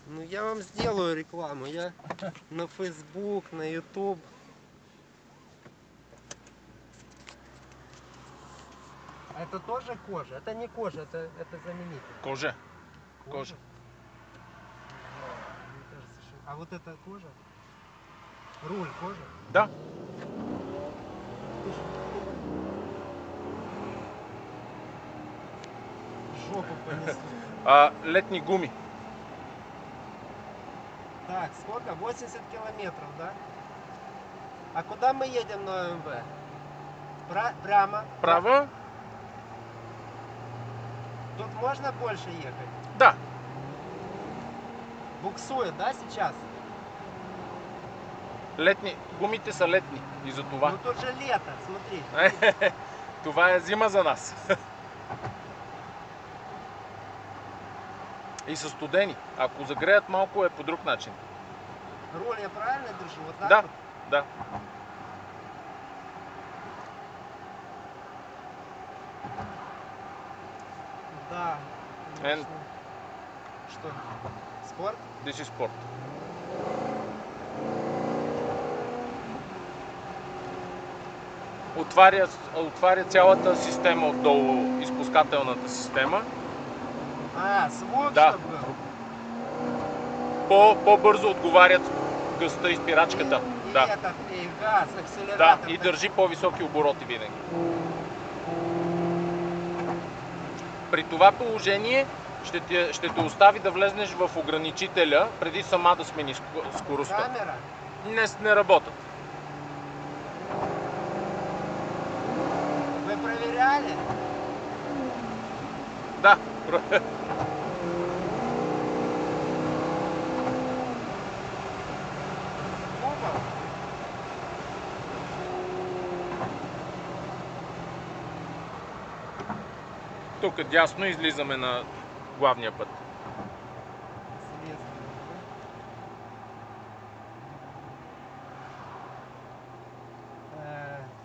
Ну я вам сделаю рекламу. Я на Facebook, на YouTube. Это тоже кожа? Это не кожа, это заменитель. Кожа. Кожа. Мне кажется, что... А вот это кожа? Руль кожа? Да. Жопу понесу. Летни гуми. Так, сколько? 80 километров, да? А куда мы едем на ОМВ? Прямо? Право? Тут можно больше ехать? Да. Буксует, да, сейчас? Летни. Гумите са летни. И за това. Ну тут же лето, смотри. Това е зима за нас. И са студени. Ако загреят малко е по друг начин. Руль я правильно держу? Вот так Да, вот? да. Да. And Что? Спорт? this is sport. Отваря цялата система отдолу, изпускателната система. Звук, Да. чтобы По-бързо отговарят гъста и спирачката. И Да. этот, и газ, Да, акселератор. и държи по-високи обороти винаги. При това положение ще те остави да влезнеш в ограничителя, преди сама да смени скоростта. Камера? Не работят. Вы проверяли? Да. Купол? Тук дясно излизаме на главния път. Следствие.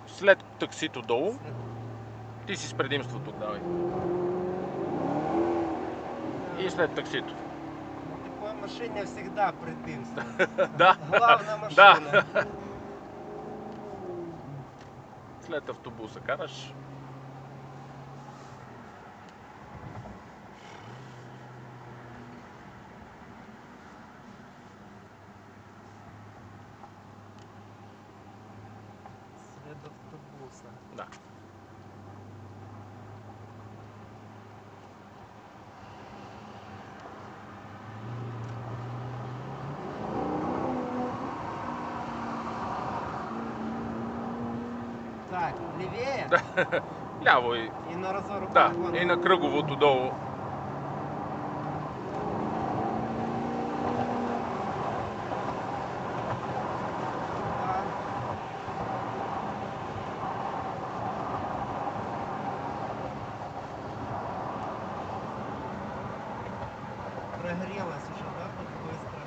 След таксито долу, ти си с предимството, давай. И след таксито. На такой машине всегда предимство. Да. Главная машина. Да. След автобуса караш. След автобуса. Да. Так, левее Ляво и... и на разворот. Да, и на кръговото долу. Прогрелась уже, да, так быстро.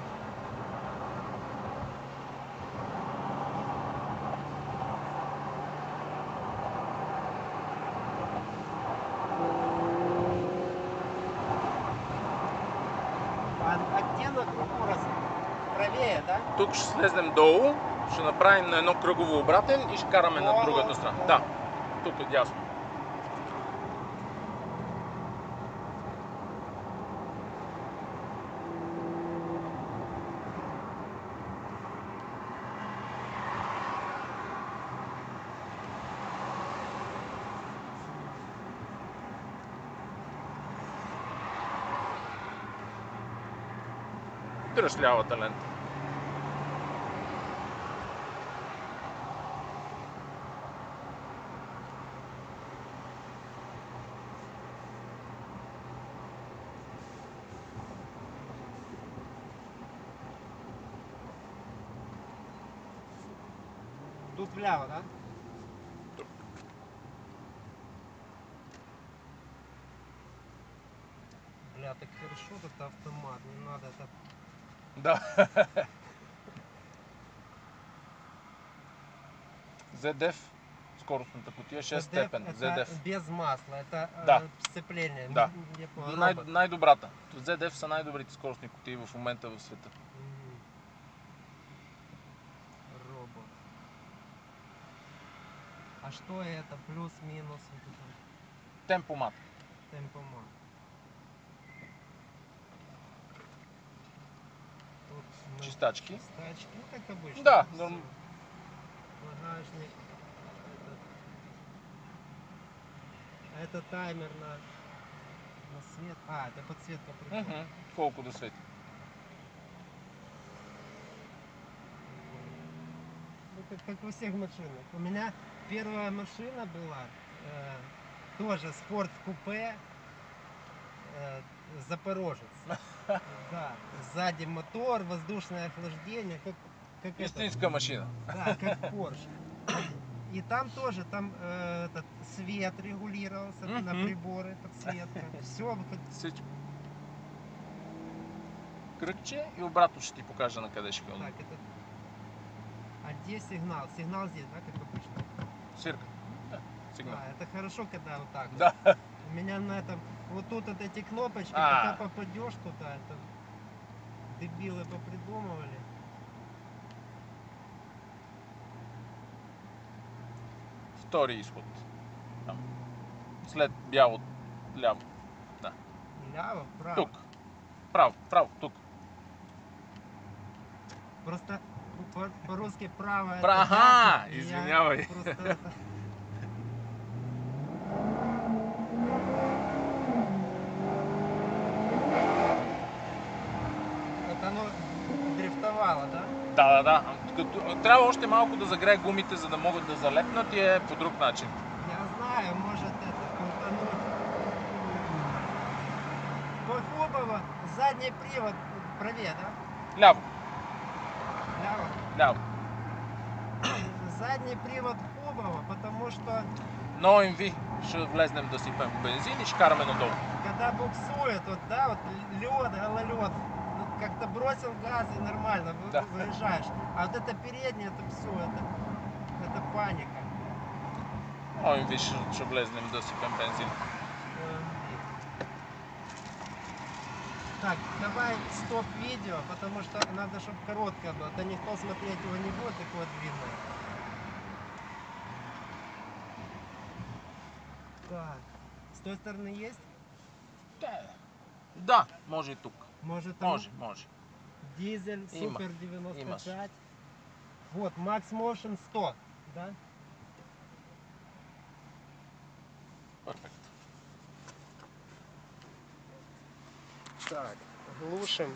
А где на кругу раз? Правее, да? Тук ще слезнем долу, ще направим на едно кръгово обратен и ще караме на другата страна. Да, тук е дясно. Дръж лявата лента. Тут вляво, да? Тук. Бля, так хорошо, это автомат, не надо это. Да. ZF скоростната кутия, 6 ZDF степен, это ZF. без масла, это Да. сцепление. Да. Я понял, робот. Най-добрата. ZDF са най-добрите скоростни кутии в момента в света. Мгм. Робот. А что это? Плюс-минус вот это Темпомат. темпомат. Тут Чистачки. чистачки. Ну, как обычно. Да, всё. норм- Багажник. Это таймер на свет. А, это подсветка прибора. Мгм. Колко да свети. Ну, как во всех машинах. У меня первая машина была, тоже спорт купе, Запорожец. Да, сзади мотор, воздушное охлаждение, как это. Истинска машина. Да, как Porsche. И там тоже, там этот свет регулировался на Мгм. приборы, подсветка. Все, Всичко. Кръгче и обратно ще ти покажа на къде ще ходим. так, это. А где сигнал? Сигнал здесь, да, как обычно? Сирка. Да, сигнал. А, это хорошо, когда вот так. Да. Вот. У меня на этом, вот тут вот эти кнопочки, А. пока попадешь туда, это дебилы попридумывали. Втори изход. Там. След бяло ляво. Да. Ляво, вправо. Тук. Право, право, тук. Просто по-русски право это Ага, пятна, и я извинявай. просто это- Это оно дрифтовало, да? Да. Трябва още малко да загрее гумите, за да могат да залепнат и е по друг начин. Я знаю, может это крутануть. Похлопово, задний привод правее, да? Ляво, Ляво. ляво. Задний привод Хубова, потому что Но ви ще влезнем да сипем бензин и ще караме надолу. когда буксует, вот, да, вот лед, гололед, ну, как-то бросил газ и нормально Да. выезжаешь. А вот это переднее, это все, это паника. Но ви ще влезнем да сипем бензин. Так, давай стоп видео, потому что надо, чтобы короткое было. Да никто смотреть его не будет, такое длинное. Так, с той стороны есть? Да, може и тук. Может там Може. дизель, Има, супер 95. имаш. Вот, Max Motion 100, да? Перфект. Так, глушим.